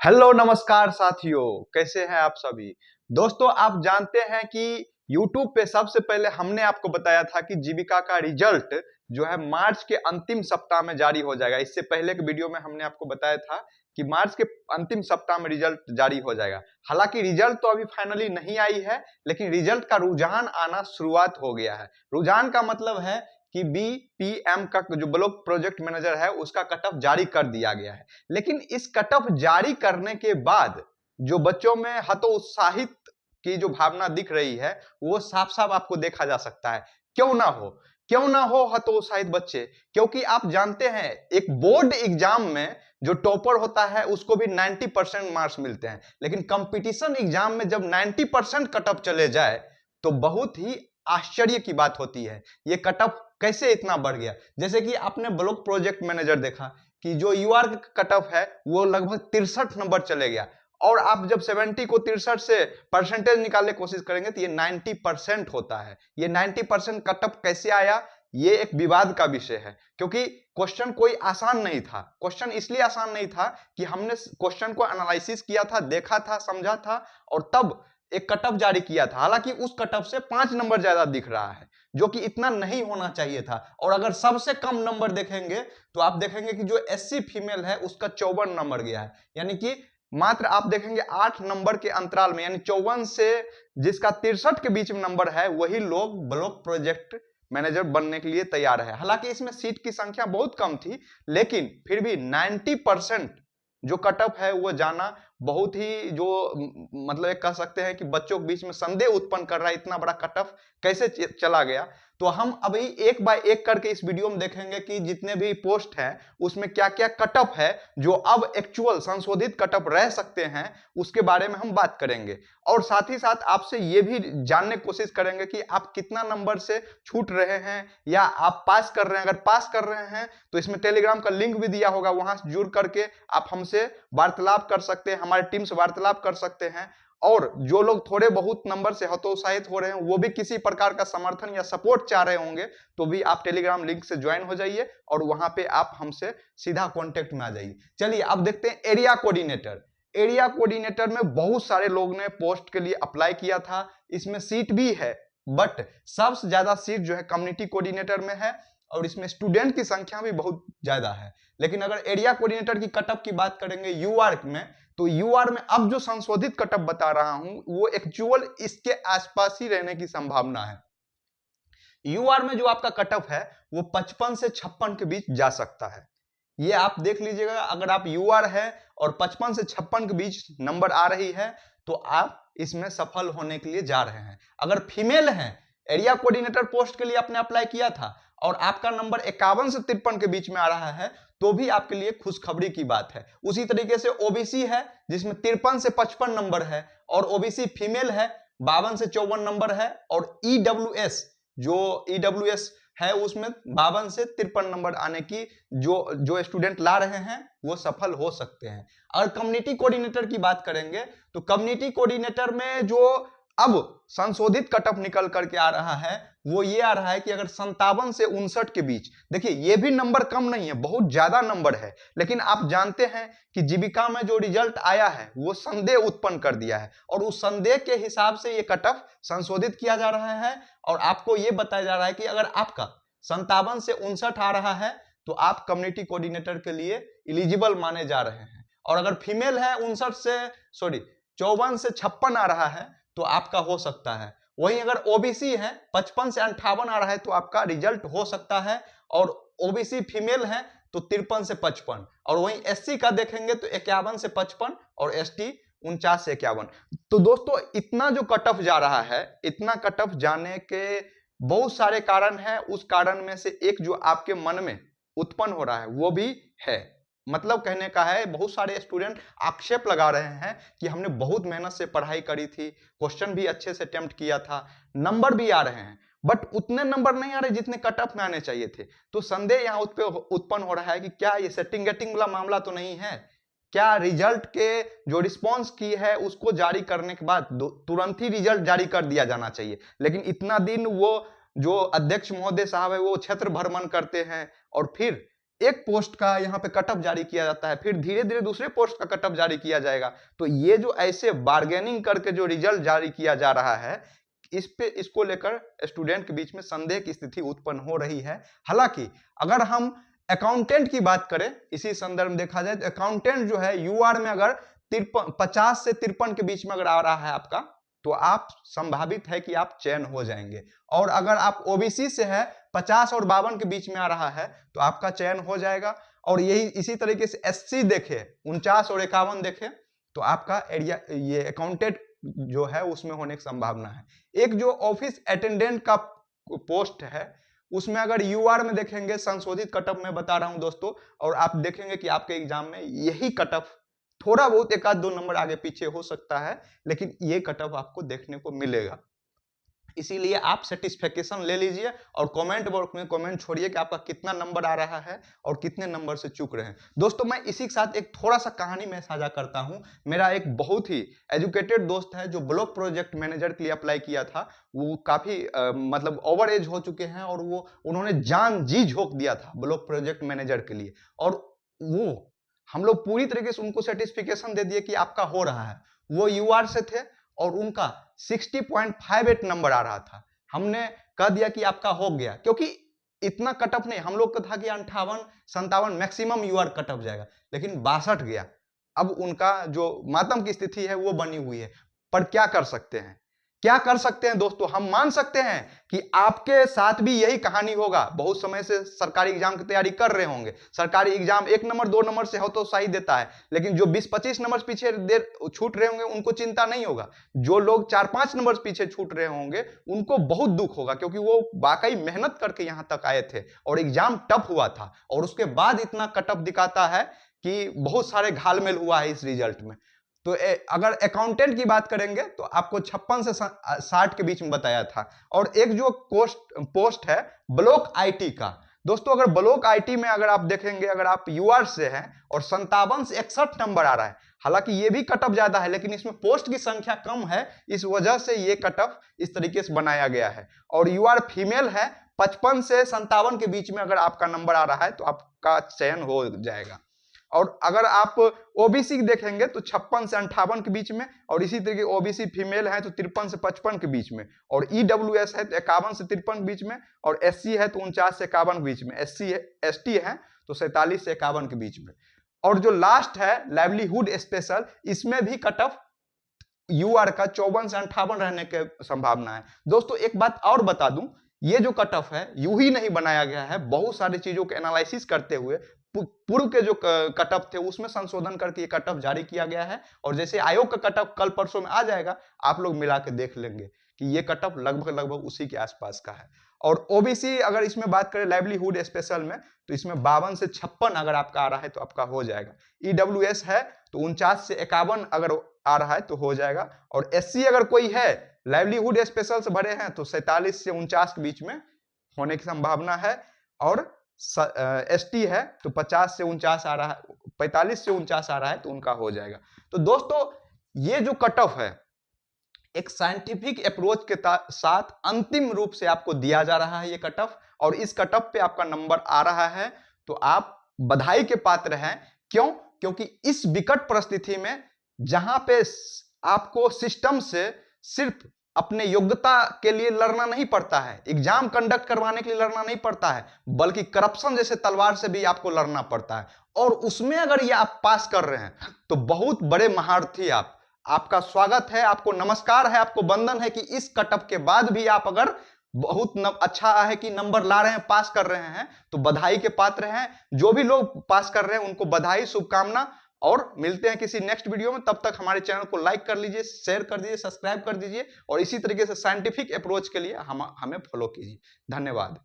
Hello नमस्कार साथियों, कैसे हैं आप सभी। दोस्तों, आप जानते हैं कि YouTube पे सबसे पहले हमने आपको बताया था कि जीविका का रिजल्ट जो है मार्च के अंतिम सप्ताह में जारी हो जाएगा। इससे पहले के वीडियो में हमने आपको बताया था कि मार्च के अंतिम सप्ताह में रिजल्ट जारी हो जाएगा। हालांकि रिजल्ट तो अभी फाइनली नहीं आई है, लेकिन रिजल्ट का रुझान आना शुरुआत हो गया है। रुझान का मतलब है कि BPM का जो ब्लॉक प्रोजेक्ट मैनेजर है उसका कट ऑफ जारी कर दिया गया है। लेकिन इस कट ऑफ जारी करने के बाद जो बच्चों में हतोत्साहित की जो भावना दिख रही है वो साफ साफ आपको देखा जा सकता है। क्यों ना हो हतोत्साहित बच्चे, क्योंकि आप जानते हैं एक बोर्ड एग्जाम में जो टॉपर होता है उसको भी 90% मार्क्स मिलते हैं, लेकिन कंपटीशन एग्जाम में जब 90% कट ऑफ चले जाए तो बहुत ही आश्चर्य की बात होती है। ये कट ऑफ कैसे इतना बढ़ गया। जैसे कि आपने ब्लॉक प्रोजेक्ट मैनेजर देखा कि जो यूआर कट ऑफ है वो लगभग 63 नंबर चले गया, और आप जब 70 को 63 से परसेंटेज निकालने की कोशिश करेंगे तो ये 90% होता है। ये 90% कट ऑफ कैसे आया, ये एक विवाद का विषय है, क्योंकि क्वेश्चन कोई आसान नहीं था। क्वेश्चन इसलिए आसान नहीं था कि हमने क्वेश्चन को एनालिसिस किया था, देखा था, समझा था और तब एक कट ऑफ जारी किया था। हालांकि उस कट ऑफ से 5 नंबर ज्यादा दिख रहा है, जो कि इतना नहीं होना चाहिए था। और अगर सबसे कम नंबर देखेंगे तो आप देखेंगे कि जो SC फीमेल है उसका 54 नंबर गया है, यानी कि मात्र आप देखेंगे 8 नंबर के अंतराल में, यानी 54 से जिसका 63 के बीच में नंबर है वही लोग ब्लॉक प्रोजेक्ट मैनेजर बनने के लिए तैयार है। हालांकि इसमें सीट की संख्या बहुत कम थी, लेकिन फिर भी 90% जो कट ऑफ है वो जाना बहुत ही जो मतलब एक कह सकते हैं कि बच्चों के बीच में संदेह उत्पन्न कर रहा है, इतना बड़ा कट ऑफ कैसे चला गया। तो हम अभी एक बाय एक करके इस वीडियो में देखेंगे कि जितने भी पोस्ट हैं उसमें क्या क्या कट ऑफ है जो अब एक्चुअल संशोधित कट ऑफ रह सकते हैं, उसके बारे में हम बात करेंगे। और साथ ही साथ आपसे ये भी जानने की कोशिश करेंगे कि आप कितना नंबर से छूट रहे हैं या आप पास कर रहे हैं। अगर पास कर रहे हैं तो इसमें टेलीग्राम का लिंक भी दिया होगा, वहां से जुड़ करके आप हमसे वार्तालाप कर सकते हैं, हमारी टीम से वार्तालाप कर सकते हैं। और जो लोग थोड़े बहुत नंबर से हतोत्साहित हो रहे हैं, वो भी किसी प्रकार का समर्थन या सपोर्ट चाह रहे होंगे, तो भी आप टेलीग्राम लिंक से ज्वाइन हो जाइए और वहां पे आप हमसे सीधा कांटेक्ट में आ जाइए। चलिए अब देखते हैं एरिया कोऑर्डिनेटर। एरिया कोऑर्डिनेटर में बहुत सारे लोग ने पोस्ट के लिए अप्लाई किया था, इसमें सीट भी है, बट सबसे ज्यादा सीट जो है कम्युनिटी कोऑर्डिनेटर में है और इसमें स्टूडेंट की संख्या भी बहुत ज्यादा है। लेकिन अगर एरिया कोऑर्डिनेटर की कट ऑफ की बात करेंगे यूआर में, तो यूआर में अब जो संशोधित कट ऑफ बता रहा हूं वो एक्चुअल इसके आसपास ही रहने की संभावना है। यूआर में जो आपका कट ऑफ है वो 55 से 56 के बीच जा सकता है। ये आप देख लीजिएगा, अगर आप यूआर है और 55 से 56 के बीच नंबर आ रही है तो आप इसमें सफल होने के लिए जा रहे हैं। अगर फीमेल है, एरिया कोऑर्डिनेटर पोस्ट के लिए आपने अप्लाई किया था और आपका नंबर 51 से 53 के बीच में आ रहा है तो भी आपके लिए खुशखबरी की बात है। उसी तरीके से ओबीसी है जिसमें 53 से 55 नंबर है और ओबीसी फीमेल है 52 से 54 नंबर है, और ईडब्ल्यूएस जो ईडब्ल्यूएस है उसमें 52 से 53 नंबर आने की जो स्टूडेंट ला रहे हैं वो सफल हो सकते हैं। और कम्युनिटी कोऑर्डिनेटर की बात करेंगे तो कम्युनिटी कोऑर्डिनेटर में जो अब संशोधित कट ऑफ निकल करके आ रहा है वो ये आ रहा है कि अगर 57 से 59 के बीच, देखिए ये भी नंबर कम नहीं है, बहुत ज्यादा नंबर है, लेकिन आप जानते हैं कि जीविका में जो रिजल्ट आया है वो संदेह उत्पन्न कर दिया है और उस संदेह के हिसाब से ये कट ऑफ संशोधित किया जा रहा है। और आपको ये बताया जा रहा है कि अगर आपका 57 से 59 आ रहा है तो आप कम्युनिटी कोऑर्डिनेटर के लिए एलिजिबल माने जा रहे हैं। और अगर फीमेल है 54 से 56 आ रहा है तो आपका हो सकता है। वहीं अगर ओबीसी है 55 से 58 आ रहा है तो आपका रिजल्ट हो सकता है, और ओबीसी फीमेल है तो 53 से 55, और वहीं एससी का देखेंगे तो 51 से 55 और एसटी 49 से 51। तो दोस्तों इतना जो कट ऑफ जा रहा है, इतना कट ऑफ जाने के बहुत सारे कारण हैं। उस कारण में से एक जो आपके मन में उत्पन्न हो रहा है वो भी है, मतलब कहने का है बहुत सारे स्टूडेंट आक्षेप लगा रहे हैं कि हमने बहुत मेहनत से पढ़ाई करी थी, क्वेश्चन भी अच्छे से अटेम्प्ट किया था, नंबर भी आ रहे हैं, बट उतने नंबर नहीं आ रहे जितने कट ऑफ में आने चाहिए थे। तो संदेह यहाँ उत्पन्न हो रहा है कि क्या ये सेटिंग गेटिंग वाला मामला तो नहीं है, क्या रिजल्ट के जो रिस्पॉन्स की है उसको जारी करने के बाद तुरंत ही रिजल्ट जारी कर दिया जाना चाहिए। लेकिन इतना दिन वो जो अध्यक्ष महोदय साहब है वो क्षेत्र भ्रमण करते हैं और फिर एक पोस्ट का यहाँ पे कट ऑफ जारी किया जाता है, फिर धीरे धीरे दूसरे पोस्ट का कट ऑफ जारी किया जाएगा। तो ये जो ऐसे बार्गेनिंग करके जो रिजल्ट जारी किया जा रहा है, इसको लेकर स्टूडेंट के बीच में संदेह की स्थिति उत्पन्न हो रही है। हालांकि अगर हम अकाउंटेंट की बात करें, इसी संदर्भ में देखा जाए तो अकाउंटेंट जो है यूआर में अगर 50 से 53 के बीच में अगर आ रहा है आपका, तो आप संभावित है कि आप चयन हो जाएंगे। और अगर आप ओबीसी से है 50 और 52 के बीच में आ रहा है तो आपका चयन हो जाएगा। और यही इसी तरीके से एससी देखे 49 और 51 देखे तो आपका एरिया ये अकाउंटेंट जो है उसमें होने की संभावना है। एक जो ऑफिस अटेंडेंट का पोस्ट है उसमें अगर यूआर में देखेंगे, संशोधित कट ऑफ में बता रहा हूं दोस्तों, और आप देखेंगे कि आपके एग्जाम में यही कट ऑफ थोड़ा बहुत एक आध 2 नंबर आगे पीछे हो सकता है, लेकिन ये कट ऑफ आपको देखने को मिलेगा। इसीलिए आप सेटिस्फेक्शन ले लीजिए और कमेंट बॉक्स में कमेंट छोड़िए कि आपका कितना नंबर आ रहा है और कितने नंबर से चूक रहे हैं। दोस्तों मैं इसी के साथ एक थोड़ा सा कहानी में साझा करता हूं। मेरा एक बहुत ही एजुकेटेड दोस्त है जो ब्लॉक प्रोजेक्ट मैनेजर के लिए अप्लाई किया था। वो काफी मतलब ओवर एज हो चुके हैं और वो उन्होंने जान जी झोंक दिया था ब्लॉक प्रोजेक्ट मैनेजर के लिए, और वो हम लोग पूरी तरीके से उनको सर्टिफिकेशन दे दिए कि आपका हो रहा है। वो यूआर से थे और उनका 60.58 नंबर आ रहा था। हमने कह दिया कि आपका हो गया, क्योंकि इतना कट ऑफ नहीं, हम लोग का था कि 58-57 मैक्सिमम यूआर कट ऑफ जाएगा, लेकिन 62 गया। अब उनका जो मातम की स्थिति है वो बनी हुई है। पर क्या कर सकते हैं, क्या कर सकते हैं दोस्तों, हम मान सकते हैं कि आपके साथ भी यही कहानी होगा। बहुत समय से सरकारी एग्जाम की तैयारी कर रहे होंगे, सरकारी एग्जाम 1 नंबर 2 नंबर से हो तो सही देता है, लेकिन जो 20-25 नंबर पीछे देर छूट रहे होंगे उनको चिंता नहीं होगा। जो लोग 4-5 नंबर पीछे छूट रहे होंगे उनको बहुत दुख होगा, क्योंकि वो वाकई मेहनत करके यहां तक आए थे और एग्जाम टफ हुआ था, और उसके बाद इतना कट ऑफ दिखाता है कि बहुत सारे घालमेल हुआ है इस रिजल्ट में। तो अगर अकाउंटेंट की बात करेंगे तो आपको 56 से 60 के बीच में बताया था। और एक जो पोस्ट है ब्लॉक आईटी का, दोस्तों अगर ब्लॉक आईटी में अगर आप देखेंगे, अगर आप यूआर से हैं और 57 से 61 नंबर आ रहा है, हालांकि ये भी कट ऑफ ज्यादा है लेकिन इसमें पोस्ट की संख्या कम है, इस वजह से ये कट ऑफ इस तरीके से बनाया गया है। और यूआर फीमेल है, 55 से 57 के बीच में अगर आपका नंबर आ रहा है तो आपका चयन हो जाएगा। और अगर आप ओबीसी देखेंगे तो 56 से 58 के बीच में, और इसी तरीके ओबीसी फीमेल है तो 53 से 55 के बीच में, और ईडब्ल्यूएस है तो 51 से 53 के बीच में, और एससी है तो 49 से 51 के बीच में, एसटी है तो 47 से 51 के बीच में। और जो लास्ट है लाइवलीहुड स्पेशल, इसमें भी कट ऑफ यूआर का 54 से 58 रहने की संभावना है। दोस्तों एक बात और बता दूं, ये जो कट ऑफ है यूं ही नहीं बनाया गया है, बहुत सारी चीजों के एनालिसिस करते हुए पूर्व के जो कट ऑफ थे उसमें संशोधन करके ये कट ऑफ जारी किया गया है। और जैसे आयोग का कट ऑफ कल परसों में आ जाएगा, आप लोग मिला के देख लेंगे कि ये कट ऑफ लगभग उसी के आसपास का है। और ओबीसी अगर इसमें बात करें लाइवलीहुड स्पेशल में, तो इसमें 52 से 56 अगर आपका आ रहा है तो आपका हो जाएगा। ईडब्ल्यूएस है तो 49 से 51 अगर आ रहा है तो हो जाएगा। और एससी अगर कोई है लाइवलीहुड स्पेशल से भरे हैं तो 47 से 49 के बीच में होने की संभावना है। और एसटी है तो 50 से 49 आ रहा है, 45 से 49 आ रहा है तो उनका हो जाएगा। तो दोस्तों ये जो कट ऑफ है एक साइंटिफिक अप्रोच के साथ अंतिम रूप से आपको दिया जा रहा है ये कट ऑफ, और इस कट ऑफ पे आपका नंबर आ रहा है तो आप बधाई के पात्र हैं। क्यों? क्योंकि इस विकट परिस्थिति में जहां पे आपको सिस्टम से सिर्फ अपने योग्यता के लिए लड़ना नहीं पड़ता है, एग्जाम कंडक्ट करवाने के लिए लड़ना नहीं पड़ता है, बल्कि करप्शन जैसे तलवार से भी आपको लड़ना पड़ता है, और उसमें अगर ये आप पास कर रहे हैं तो बहुत बड़े महारथी आप, आपका स्वागत है, आपको नमस्कार है, आपको वंदन है कि इस कट ऑफ के बाद भी आप अगर बहुत अच्छा है कि नंबर ला रहे हैं, पास कर रहे हैं, तो बधाई के पात्र हैं। जो भी लोग पास कर रहे हैं उनको बधाई, शुभकामना, और मिलते हैं किसी नेक्स्ट वीडियो में। तब तक हमारे चैनल को लाइक कर लीजिए, शेयर कर दीजिए, सब्सक्राइब कर दीजिए, और इसी तरीके से साइंटिफिक अप्रोच के लिए हमें फॉलो कीजिए। धन्यवाद।